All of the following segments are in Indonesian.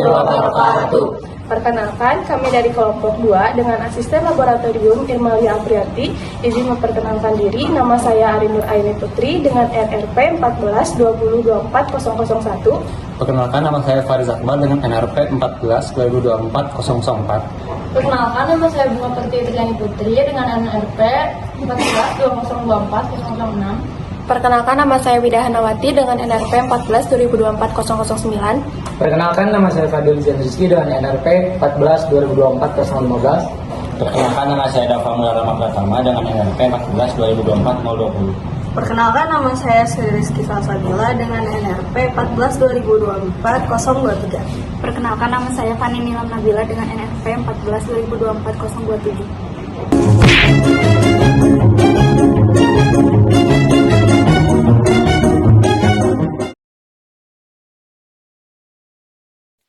warahmatullahi wabarakatuh. Perkenalkan, kami dari kelompok 2 dengan asisten laboratorium Irmalia Apriati izin memperkenalkan diri. Nama saya Arinur Aini Putri dengan NRP 1420240001. Perkenalkan, nama saya Fariz Akbar dengan NRP 1420240004. Perkenalkan, nama saya Bunga Pertiwi Triani Putri dengan NRP 1420240006. Perkenalkan, nama saya Wida Hanawati dengan NRP 1420240009. Perkenalkan, nama saya Fadil Zian Rizky dengan NRP 1420240015. Perkenalkan, nama saya Dava Mularama Pratama dengan NRP 1420240020. Perkenalkan, nama saya Sri Rizky Salsabila dengan NRP 1420240023. Perkenalkan, nama saya Fani Nilam Nabila dengan NRP 1420240027.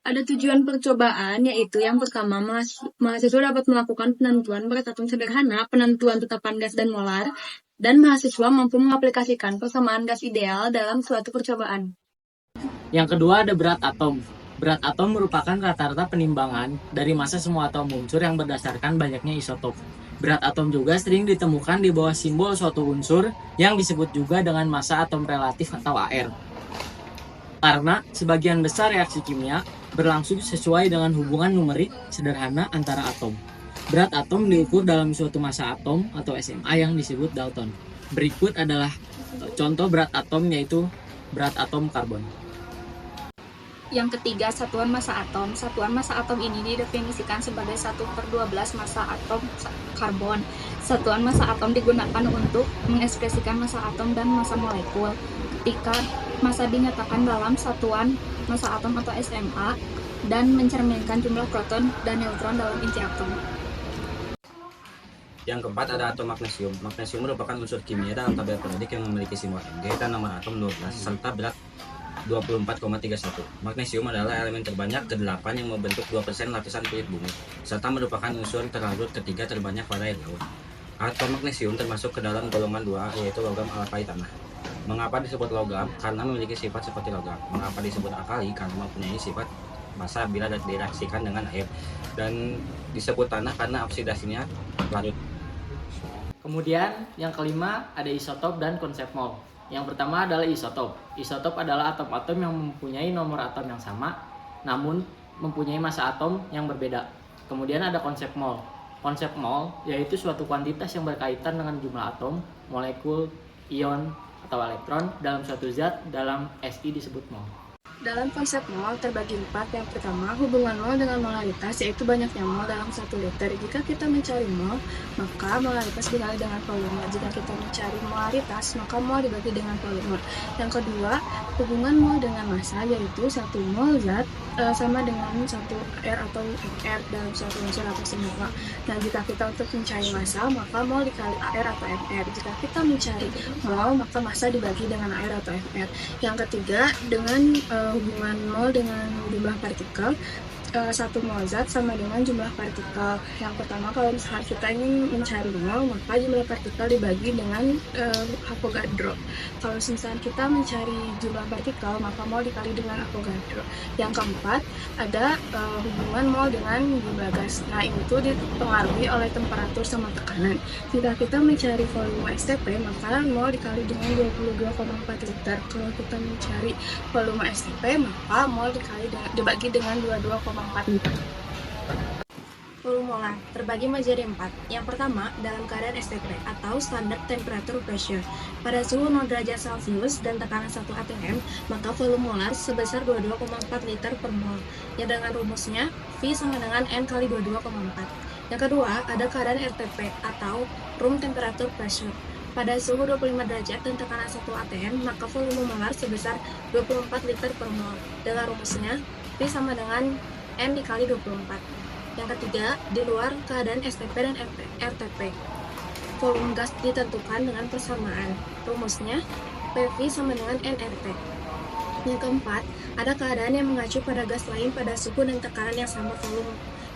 Ada tujuan percobaan, yaitu yang pertama, mahasiswa dapat melakukan penentuan berat atom sederhana, penentuan tetapan gas dan molar, dan mahasiswa mampu mengaplikasikan persamaan gas ideal dalam suatu percobaan. Yang kedua ada berat atom. Berat atom merupakan rata-rata penimbangan dari massa semua atom unsur yang berdasarkan banyaknya isotop. Berat atom juga sering ditemukan di bawah simbol suatu unsur yang disebut juga dengan massa atom relatif atau AR. Karena sebagian besar reaksi kimia berlangsung sesuai dengan hubungan numerik sederhana antara atom. Berat atom diukur dalam suatu massa atom atau SMA yang disebut Dalton. Berikut adalah contoh berat atom, yaitu berat atom karbon. Yang ketiga, satuan massa atom. Satuan massa atom ini didefinisikan sebagai 1/12 massa atom karbon. Satuan massa atom digunakan untuk mengekspresikan massa atom dan massa molekul. Ketika massa dinyatakan dalam satuan massa atom atau SMA dan mencerminkan jumlah proton dan neutron dalam inti atom. Yang keempat ada atom magnesium. Magnesium merupakan unsur kimia dalam tabel periodik yang memiliki simbol Mg dan nomor atom 12 serta berat 24,31. Magnesium adalah elemen terbanyak ke-8 yang membentuk 2% lapisan kulit bumi, serta merupakan unsur terlarut ketiga terbanyak pada air laut. Atom magnesium termasuk ke dalam golongan 2A, yaitu logam alkali tanah. Mengapa disebut logam? Karena memiliki sifat seperti logam. Mengapa disebut alkali? Karena mempunyai sifat basa bila direaksikan dengan air. Dan disebut tanah karena oksidasinya larut. Kemudian yang kelima ada isotop dan konsep mol. Yang pertama adalah isotop. Isotop adalah atom-atom yang mempunyai nomor atom yang sama, namun mempunyai massa atom yang berbeda. Kemudian ada konsep mol. Konsep mol yaitu suatu kuantitas yang berkaitan dengan jumlah atom, molekul, ion, atau elektron dalam suatu zat. Dalam SI disebut mol. Dalam konsep mol terbagi 4. Yang pertama, hubungan mol dengan molaritas, yaitu banyaknya mol dalam 1 liter. Jika kita mencari mol, maka molaritas dikali dengan volume. Jika kita mencari molaritas, maka mol dibagi dengan volume. Yang kedua, hubungan mol dengan massa, yaitu 1 mol zat sama dengan 1 R atau R dalam suatu unsur atau senyawa. Nah, jika kita untuk mencari massa, maka mol dikali AR atau MR. Jika kita mencari mol, maka massa dibagi dengan AR atau MR. Yang ketiga, dengan hubungan mol dengan jumlah partikel, 1 mol zat sama dengan jumlah partikel. Yang pertama, kalau misalnya kita ingin mencari mol, maka jumlah partikel dibagi dengan Avogadro. Kalau misalnya kita mencari jumlah partikel, maka mol dikali dengan Avogadro. Yang keempat, ada hubungan mol dengan jumlah gas. Nah, itu dipengaruhi oleh temperatur sama tekanan. Jika kita mencari volume STP, maka mol dikali dengan 22,4 liter. Kalau kita mencari volume STP, maka mol dibagi dengan 22,4 liter. Volume molar terbagi menjadi 4. Yang pertama, dalam keadaan STP atau Standard Temperature Pressure. Pada suhu 0 derajat Celcius dan tekanan 1 atm, maka volume molar sebesar 22,4 liter per mol. Yang dengan rumusnya, V sama dengan N kali 22,4. Yang kedua, ada keadaan RTP atau Room Temperature Pressure. Pada suhu 25 derajat dan tekanan 1 atm, maka volume molar sebesar 24 liter per mol. Dengan rumusnya, V sama dengan N dikali 24. Yang ketiga, di luar keadaan STP dan RTP. Volume gas ditentukan dengan persamaan. Rumusnya, PV sama dengan nRT. Yang keempat, ada keadaan yang mengacu pada gas lain pada suhu dan tekanan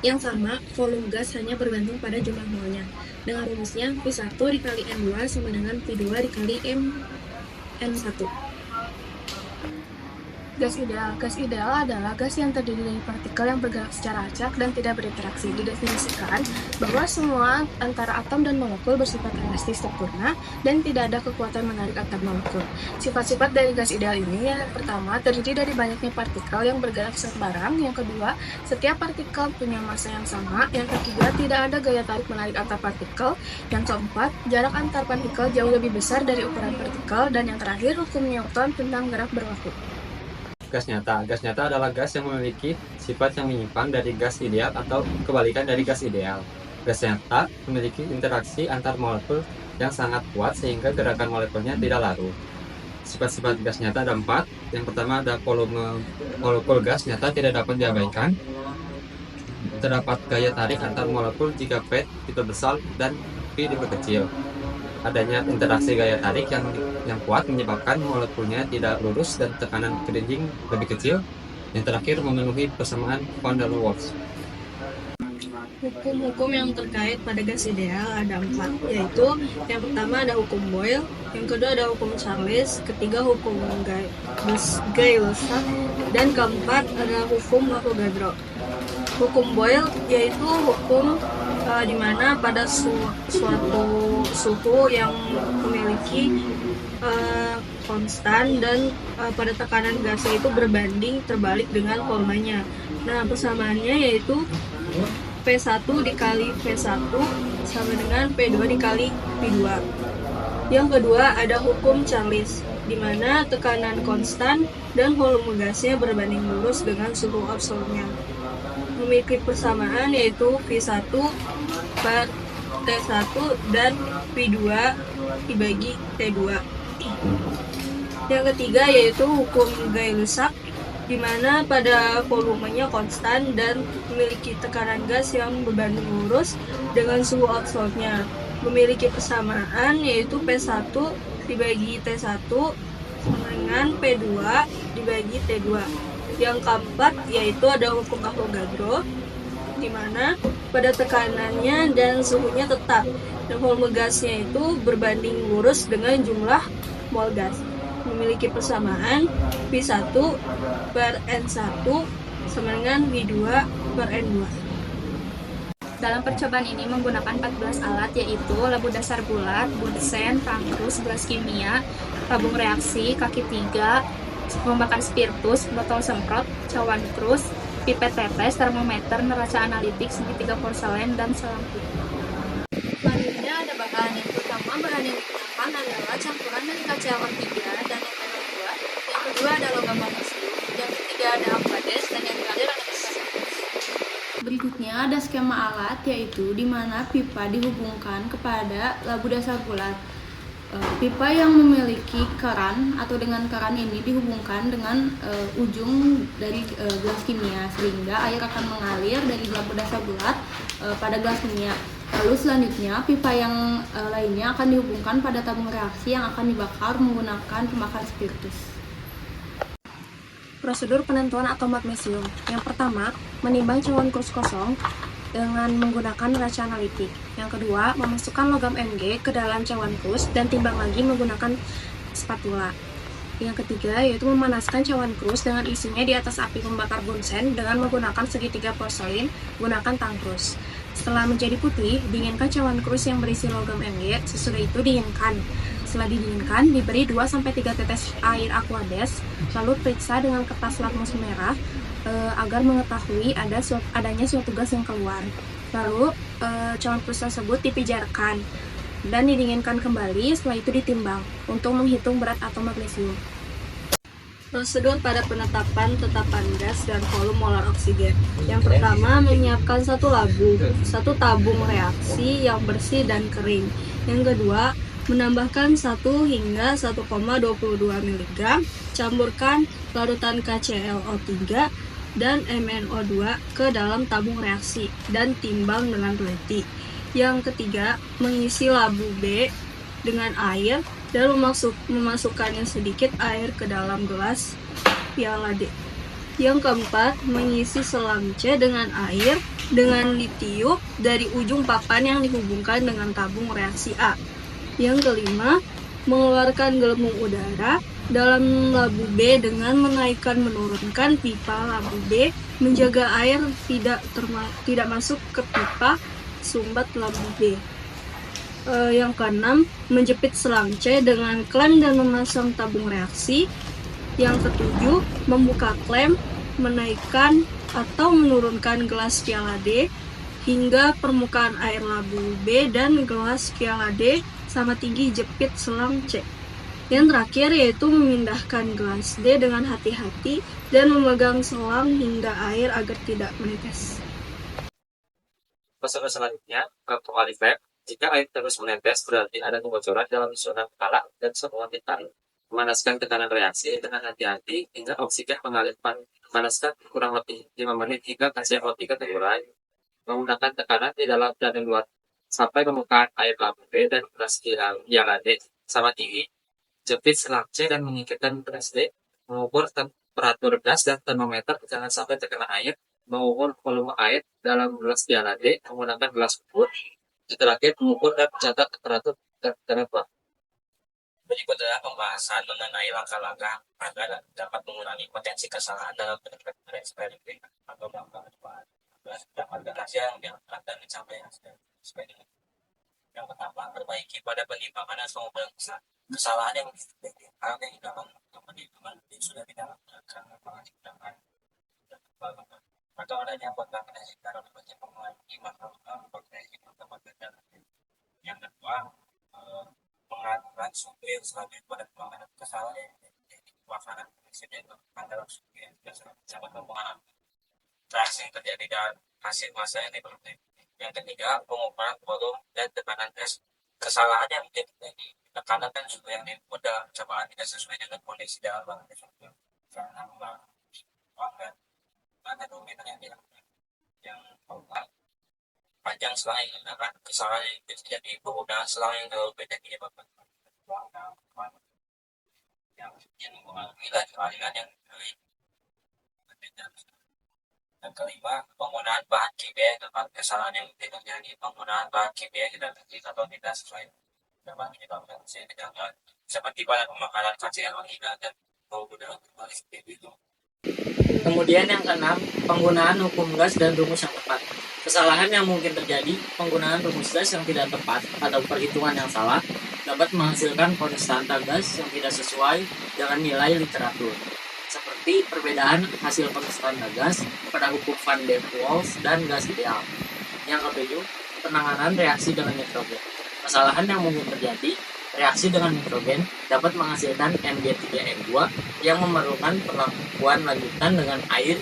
yang sama, volume gas hanya bergantung pada jumlah molnya. Dengan rumusnya, V1 dikali N2 sama dengan V2 dikali N1. Gas ideal. Gas ideal adalah gas yang terdiri dari partikel yang bergerak secara acak dan tidak berinteraksi. Didefinisikan bahwa semua antara atom dan molekul bersifat elastis sempurna dan tidak ada kekuatan menarik antar molekul. Sifat-sifat dari gas ideal ini yang pertama terdiri dari banyaknya partikel yang bergerak sembarang. Yang kedua, setiap partikel punya massa yang sama. Yang ketiga, tidak ada gaya tarik menarik antar partikel. Yang keempat, jarak antar partikel jauh lebih besar dari ukuran partikel. Dan yang terakhir, hukum Newton tentang gerak berlaku. Gas nyata. Gas nyata adalah gas yang memiliki sifat yang menyimpang dari gas ideal atau kebalikan dari gas ideal. Gas nyata memiliki interaksi antar molekul yang sangat kuat sehingga gerakan molekulnya tidak larut. Sifat-sifat gas nyata ada 4. Yang pertama ada volume molekul gas nyata tidak dapat diabaikan. Terdapat gaya tarik antar molekul jika P diperbesar dan P diperkecil. Adanya interaksi gaya tarik yang kuat menyebabkan molekulnya tidak lurus dan tekanan ke dinding lebih kecil. Yang terakhir memenuhi persamaan van der Waals. Hukum-hukum yang terkait pada gas ideal ada 4, yaitu yang pertama ada hukum Boyle, yang kedua ada hukum Charles, ketiga hukum Gay-Lussac, dan keempat ada hukum Avogadro. Hukum Boyle yaitu hukum di mana pada suatu suhu yang memiliki konstan dan pada tekanan gasnya itu berbanding terbalik dengan volumenya. Nah, persamaannya yaitu P1 dikali V1 sama dengan P2 dikali P2. Yang kedua ada hukum Charles, di mana tekanan konstan dan volume gasnya berbanding lurus dengan suhu absolutnya. Memiliki persamaan yaitu V1 per T1 dan V2 dibagi T2. Yang ketiga yaitu hukum Gay-Lussac, di mana pada volumenya konstan dan memiliki tekanan gas yang berbanding lurus dengan suhu absolutnya. Memiliki persamaan yaitu P1 dibagi T1 sama dengan P2 dibagi T2. Yang keempat yaitu ada hukum Avogadro, di mana pada tekanannya dan suhunya tetap dan volume gasnya itu berbanding lurus dengan jumlah mol gas. Memiliki persamaan V1 per N1 sama dengan V2 per N2. Dalam percobaan ini menggunakan 14 alat yaitu labu dasar bulat, bunsen, tangkus, gelas kimia, tabung reaksi, kaki 3, pembakar spiritus, botol semprot, cawan krus, pipet tetes, termometer, neraca analitik, segitiga porselen, dan selang putih. Selanjutnya ada bahan. Yang pertama bahan yang digunakan adalah campuran dari KCl3 dan NaCl2. Yang kedua ada logam magnesium. Yang ketiga ada Aquades dan yang terakhir ada kertas. Berikutnya ada skema alat, yaitu di mana pipa dihubungkan kepada labu dasar bulat. Pipa yang memiliki keran atau dengan keran ini dihubungkan dengan ujung dari gelas kimia, sehingga air akan mengalir dari labu dasar bulat pada gelas kimia. Lalu selanjutnya pipa yang lainnya akan dihubungkan pada tabung reaksi yang akan dibakar menggunakan pembakar spiritus. Prosedur penentuan atom magnesium. Yang pertama, menimbang cawan krus kosong dengan menggunakan neraca analitik. Yang kedua, memasukkan logam Mg ke dalam cawan krus dan timbang lagi menggunakan spatula. Yang ketiga, yaitu memanaskan cawan krus dengan isinya di atas api pembakar bunsen dengan menggunakan segitiga porselin, gunakan tangkrus. Setelah menjadi putih, dinginkan cawan krus yang berisi logam Mg. Sesudah itu dinginkan. Setelah didinginkan, diberi 2-3 tetes air Aquades, lalu periksa dengan kertas lakmus merah agar mengetahui adanya suatu gas yang keluar. Lalu cawan krus tersebut dipijarkan dan didinginkan kembali, setelah itu ditimbang untuk menghitung berat atom magnesium. Prosedur pada penetapan tetapan gas dan volume molar oksigen. Yang pertama, menyiapkan satu tabung reaksi yang bersih dan kering. Yang kedua, menambahkan 1 hingga 1,22 mg, campurkan larutan KClO3 dan MnO2 ke dalam tabung reaksi dan timbang dengan teliti. Yang ketiga, mengisi labu B dengan air dan memasukkannya sedikit air ke dalam gelas piala D. Yang keempat, mengisi selang C dengan air dengan ditiup dari ujung papan yang dihubungkan dengan tabung reaksi A. Yang kelima, mengeluarkan gelembung udara dalam labu B dengan menaikkan menurunkan pipa labu B, menjaga air tidak masuk ke pipa sumbat labu B. Yang keenam, menjepit selang C dengan klem dan memasang tabung reaksi. Yang ketujuh, membuka klem, menaikkan atau menurunkan gelas piala D hingga permukaan air labu B dan gelas piala D sama tinggi jepit selang C. Yang terakhir yaitu memindahkan gelas D dengan hati-hati dan memegang selang hingga air agar tidak menetes. Fase selanjutnya, control effect. Jika air terus menetes, berarti ada kebocoran dalam zona kepala dan semua titan. Memanaskan tekanan reaksi dengan hati-hati hingga oksigen mengalir. Panaskan kurang lebih 5 menit hingga KCO3 terurai. Menggunakan tekanan di dalam dan di luar sampai permukaan air labu B dan gelas piala D sama tinggi. Jepit selang C dan menyingkirkan gelas D. Mengukur temperatur gas dan termometer jangan sampai terkena air. Mengukur volume air dalam gelas piala D menggunakan gelas ukur. Terakhir, mengukur dan mencatat temperatur dan tekanan. Berikut adalah pembahasan mengenai langkah-langkah agar dapat mengurangi potensi kesalahan dalam penerapan eksperimen atau dampak depan. Dapat berhasil yang diangkat dan mencapai hasil eksperimen. Yang pertama, perbaiki pada penimbangan dan pengukuran kesalahan yang di dalam penimbangan sudah tidak akan mengakibatkan atau adanya kontaminasi karena berbagai pengulangi masalah potensi tempat kerja. Yang kedua, pengaturan sumber selanjutnya pada penanganan kesalahan yang terjadi pelaksanaan insiden dalam sumber dapat mempengaruhi reaksi yang terjadi dan hasil masa yang diperlukan. Yang ketiga, pengukuran volume dan tekanan gas. Kesalahan yang terjadi tekanan dan suhu yang diinput dalam percobaan tidak sesuai dengan kondisi dalam bahan sumber karena menggunakan manometer yang dilakukan. Yang keempat, panjang selang yang digunakan. Kesalahan yang terjadi penggunaan selang yang terlalu pendek menyebabkan yang mempengaruhi laju aliran yang berbeda. Yang kelima, penggunaan bahan kimia yang tepat. Kesalahan yang terjadi penggunaan bahan kimia yang tidak tepat atau tidak sesuai dapat menyebabkan kegagalan seperti pada pembakaran kacang dan penggunaan kembali seperti itu. Kemudian yang keenam, penggunaan hukum gas dan rumus yang tepat. Kesalahan yang mungkin terjadi, penggunaan rumus gas yang tidak tepat atau perhitungan yang salah dapat menghasilkan konstanta gas yang tidak sesuai dengan nilai literatur, seperti perbedaan hasil konstanta gas pada hukum Van der Waals dan gas ideal. Yang ketujuh, penanganan reaksi dengan nitrogen. Kesalahan yang mungkin terjadi, reaksi dengan nitrogen dapat menghasilkan NG3N2 yang memerlukan perlakuan lanjutan dengan air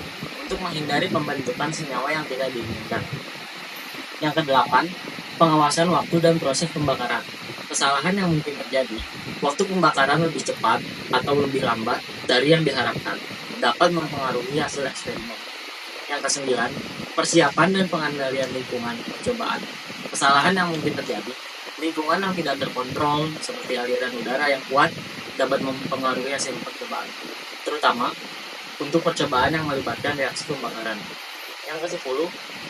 untuk menghindari pembentukan senyawa yang tidak diinginkan. Yang kedelapan, pengawasan waktu dan proses pembakaran. Kesalahan yang mungkin terjadi, waktu pembakaran lebih cepat atau lebih lambat dari yang diharapkan, dapat mempengaruhi hasil eksperimen. Yang kesembilan, persiapan dan pengendalian lingkungan percobaan. Kesalahan yang mungkin terjadi, lingkungan yang tidak terkontrol seperti aliran udara yang kuat dapat mempengaruhi hasil percobaan, terutama untuk percobaan yang melibatkan reaksi pembakaran. Yang ke-10,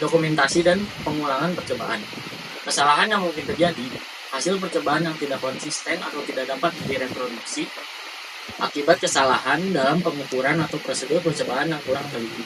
dokumentasi dan pengulangan percobaan. Kesalahan yang mungkin terjadi, hasil percobaan yang tidak konsisten atau tidak dapat direproduksi akibat kesalahan dalam pengukuran atau prosedur percobaan yang kurang teliti.